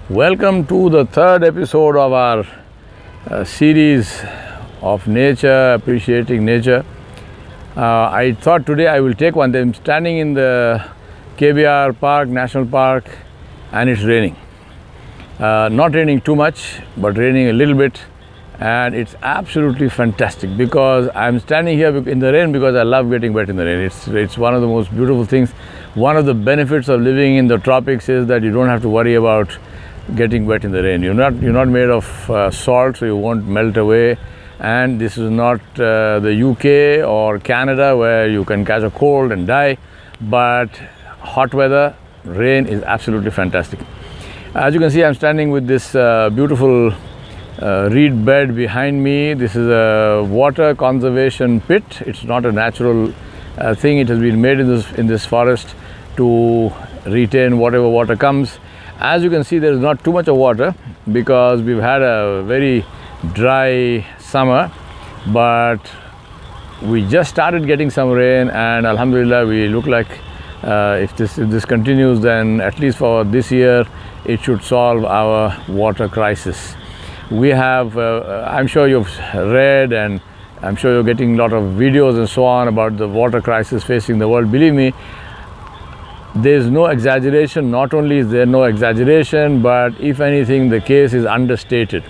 Welcome to the third episode of our series of nature, appreciating nature. I thought today I will take one. I'm standing in the KBR Park, National Park, and it's raining. Not raining too much, but raining a little bit. And it's absolutely fantastic because I'm standing here in the rain because I love getting wet in the rain. It's one of the most beautiful things. One of the benefits of living in the tropics is that you don't have to worry about getting wet in the rain. You're not made of salt, so you won't melt away. And this is not the UK or Canada where you can catch a cold and die. But hot weather, rain is absolutely fantastic. As you can see, I'm standing with this beautiful reed bed behind me. This is a water conservation pit. It's not a natural thing. It has been made in this forest to retain whatever water comes. As you can see, there is not too much of water because we've had a very dry summer, but we just started getting some rain, and alhamdulillah, we look like if this continues, then at least for this year it should solve our water crisis. We have I'm sure you've read, and I'm sure you're getting a lot of videos and so on about the water crisis facing the world. Believe me, there's no exaggeration. Not only is there no exaggeration, but if anything, the case is understated.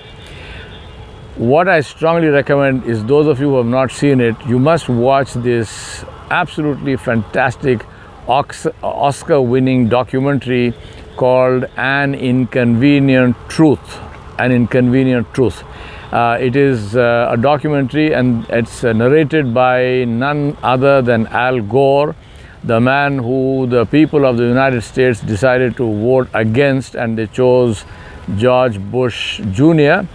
What I strongly recommend is, those of you who have not seen it, you must watch this absolutely fantastic Oscar-winning documentary called An Inconvenient Truth. An Inconvenient Truth. It is a documentary, and it's narrated by none other than Al Gore, the man who the people of the United States decided to vote against, and they chose George Bush Jr.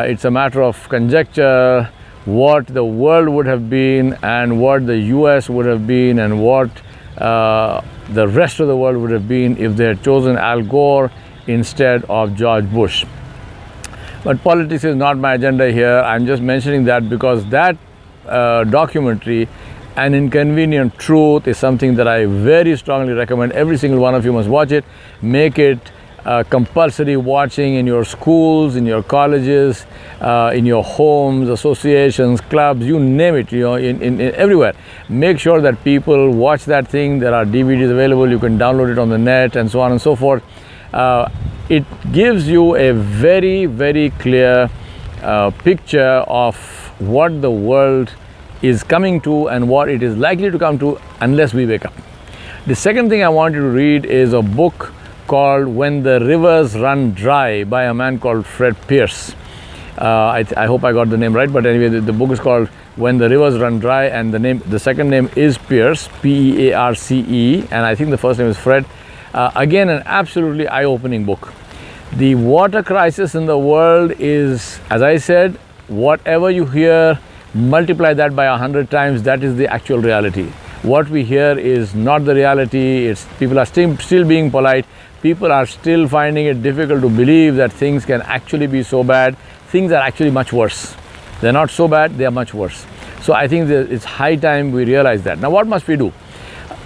It's a matter of conjecture what the world would have been, and what the US would have been, and what the rest of the world would have been if they had chosen Al Gore instead of George Bush. But politics is not my agenda here. I'm just mentioning that because that documentary, An Inconvenient Truth, is something that I very strongly recommend. Every single one of you must watch it. Make it compulsory watching in your schools, in your colleges, in your homes, associations, clubs, you name it, in everywhere. Make sure that people watch that thing. There are DVDs available. You can download it on the net and so on and so forth. It gives you a very, very clear picture of what the world is coming to and what it is likely to come to unless we wake up. The second thing I want you to read is a book called When the Rivers Run Dry by a man called Fred Pierce. I hope I got the name right, but anyway, the book is called When the Rivers Run Dry, and the second name is Pierce, P-E-A-R-C-E, and I think the first name is Fred. Again, an absolutely eye-opening book. The water crisis in the world is, as I said, whatever you hear, multiply that by 100 times. That is the actual reality. What we hear is not the reality. People are still being polite. People are still finding it difficult to believe that things can actually be so bad. Things are actually much worse. They're not so bad, they are much worse. So I think that it's high time we realize that. Now, what must we do?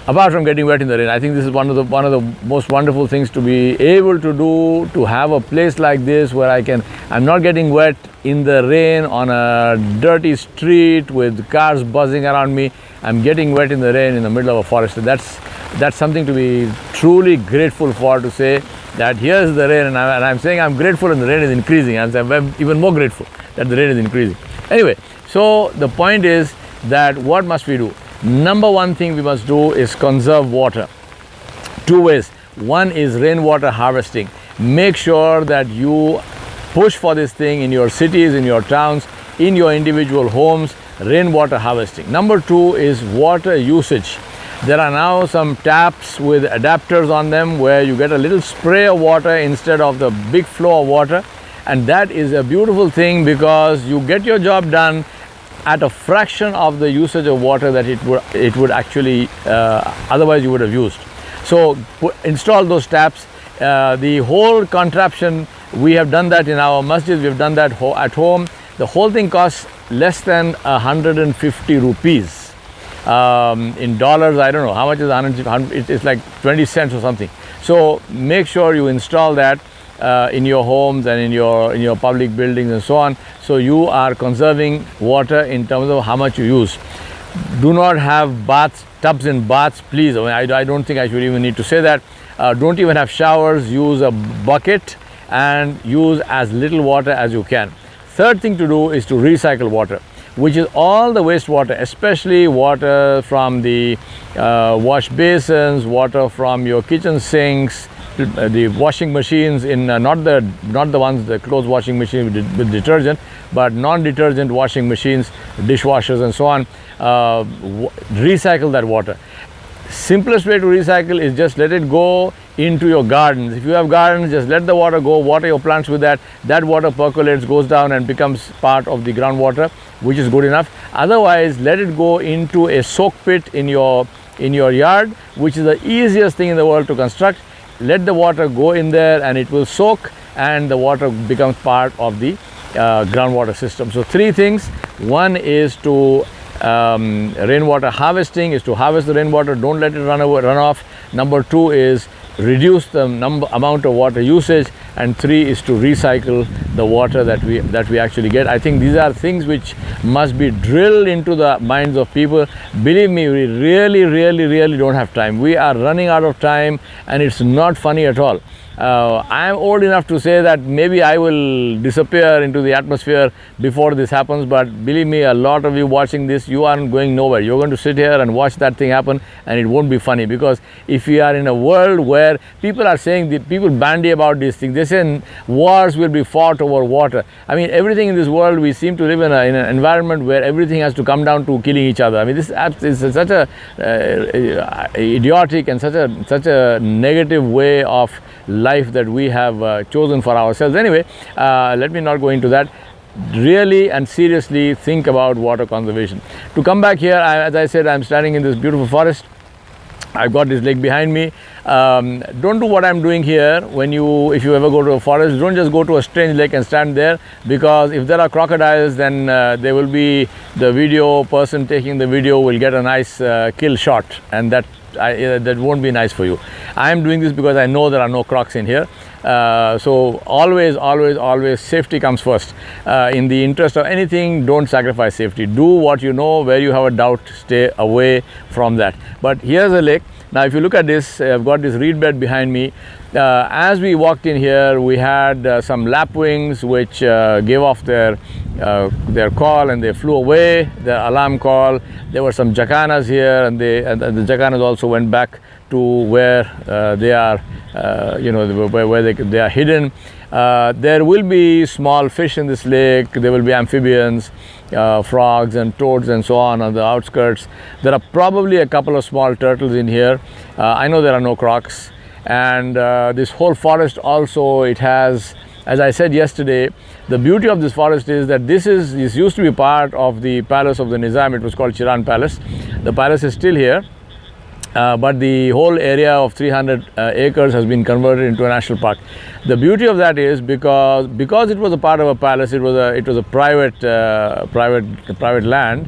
Apart from getting wet in the rain, I think this is one of the most wonderful things to be able to do, to have a place like this where I'm not getting wet in the rain on a dirty street with cars buzzing around me. I'm getting wet in the rain in the middle of a forest. That's something to be truly grateful for, to say that here's the rain, and I'm saying I'm grateful and the rain is increasing. I'm even more grateful that the rain is increasing. Anyway, so the point is that what must we do? Number one thing we must do is conserve water. Two ways. One is rainwater harvesting. Make sure that you push for this thing in your cities, in your towns, in your individual homes, rainwater harvesting. Number two is water usage. There are now some taps with adapters on them where you get a little spray of water instead of the big flow of water, and that is a beautiful thing because you get your job done at a fraction of the usage of water that it would actually otherwise you would have used. So install those taps. The whole contraption, we have done that in our masjid. We have done that at home. The whole thing costs less than 150 rupees. In dollars, I don't know how much is 150. It's like 20 cents or something. So make sure you install that. in your homes and in your public buildings and so on. So you are conserving water in terms of how much you use. Do not have tubs in baths, please. I don't think I should even need to say that. Don't even have showers. Use a bucket and use as little water as you can. Third thing to do is to recycle water, which is all the wastewater, especially water from the wash basins, water from your kitchen sinks, the washing machines in not the ones, the clothes washing machine with detergent, but non-detergent washing machines, dishwashers and so on. Recycle that water. Simplest way to recycle is just let it go into your gardens. If you have gardens, just let the water go, water your plants with that. That water percolates, goes down and becomes part of the groundwater, which is good enough. Otherwise, let it go into a soak pit in your yard, which is the easiest thing in the world to construct. Let the water go in there and it will soak, and the water becomes part of the groundwater system. So three things. One is to rainwater harvesting, is to harvest the rainwater, don't let it run off. Number two is reduce the amount of water usage, and three is to recycle the water that we actually get. I think these are things which must be drilled into the minds of people. Believe me, we really don't have time. We are running out of time, and it's not funny at all. I am old enough to say that maybe I will disappear into the atmosphere before this happens, but believe me, a lot of you watching this, you aren't going nowhere. You're going to sit here and watch that thing happen, and it won't be funny, because if we are in a world where people are saying, people bandy about these things, they say wars will be fought over water. I mean, everything in this world, we seem to live in an environment where everything has to come down to killing each other. I mean, this is such a idiotic and such a negative way of life that we have chosen for ourselves. Anyway, let me not go into that. Really and seriously think about water conservation. To come back here, as I said, I'm standing in this beautiful forest. I've got this lake behind me. Don't do what I'm doing here. If you ever go to a forest, don't just go to a strange lake and stand there, because if there are crocodiles, then there will be the video person taking the video will get a nice kill shot, and that won't be nice for you. I am doing this because I know there are no crocs in here. So always safety comes first. In the interest of anything, don't sacrifice safety. Do what you know. Where you have a doubt, stay away from that. But here's a lake. Now if you look at this, I've got this reed bed behind me. As we walked in here, we had some lapwings which gave off their call, and they flew away, their alarm call. There were some jacanas here, and the jacanas also went back to where they are, where they are hidden. There will be small fish in this lake. There will be amphibians, frogs and toads and so on the outskirts. There are probably a couple of small turtles in here. I know there are no crocs. And this whole forest also, it has, as I said yesterday, the beauty of this forest is that this used to be part of the palace of the Nizam. It was called Chiran Palace. The palace is still here. But the whole area of 300 acres has been converted into a national park. The beauty of that is because it was a part of a palace, it was a private land.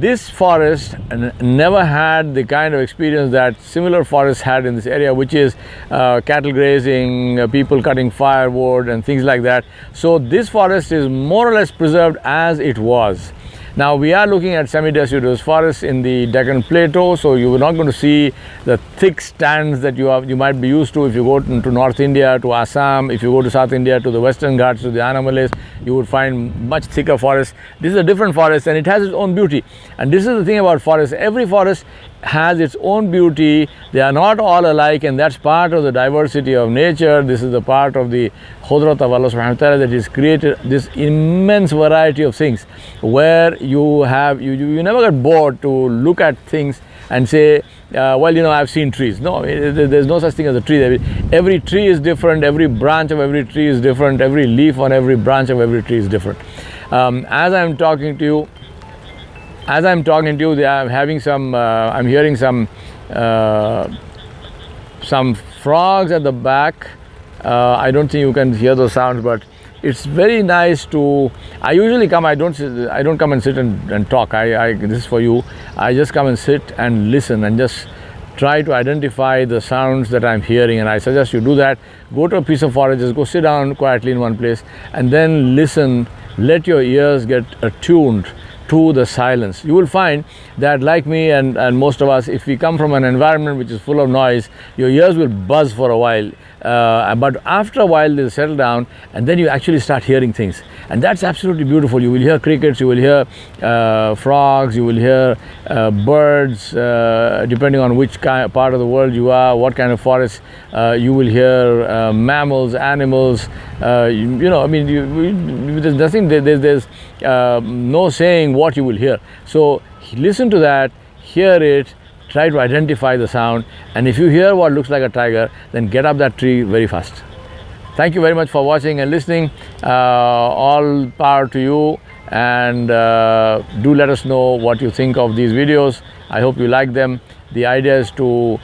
This forest never had the kind of experience that similar forests had in this area, which is cattle grazing, people cutting firewood and things like that. So this forest is more or less preserved as it was. Now we are looking at semi-deciduous forests in the Deccan Plateau, so you are not going to see the thick stands that you might be used to if you go to North India, to Assam. If you go to South India, to the Western Ghats, to the Anamales, you would find much thicker forests. This is a different forest, and it has its own beauty. And this is the thing about forests. Every forest has its own beauty. They are not all alike, and that's part of the diversity of nature. This is the part of the Khudrat of Allah subhanahu wa ta'ala, that is created this immense variety of things, where you never get bored to look at things and say, I've seen trees. No, there's no such thing as a tree. Every tree is different. Every branch of every tree is different. Every leaf on every branch of every tree is different. As I'm talking to you, I'm hearing some frogs at the back. I don't think you can hear those sounds, but it's very nice to. I usually come. I don't come and sit and talk. This is for you. I just come and sit and listen and just try to identify the sounds that I'm hearing, and I suggest you do that. Go to a piece of forest, just go sit down quietly in one place and then listen. Let your ears get attuned to the silence. You will find that, like me and most of us, if we come from an environment which is full of noise, your ears will buzz for a while, but after a while they'll settle down, and then you actually start hearing things, and that's absolutely beautiful. You will hear crickets, you will hear frogs, you will hear birds, depending on which part of the world you are, what kind of forest. You will hear mammals, animals. There's nothing. There's no saying what you will hear. So listen to that, hear it, try to identify the sound, and if you hear what looks like a tiger, then get up that tree very fast. Thank you very much for watching and listening. All power to you, and do let us know what you think of these videos. I hope you like them. The idea is to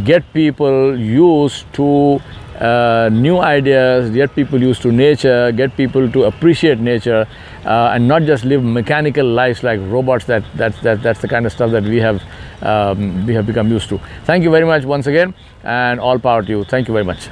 get people used to new ideas, get people used to nature, get people to appreciate nature, and not just live mechanical lives like robots. That's the kind of stuff that we have become used to. Thank you very much once again, and all power to you. Thank you very much.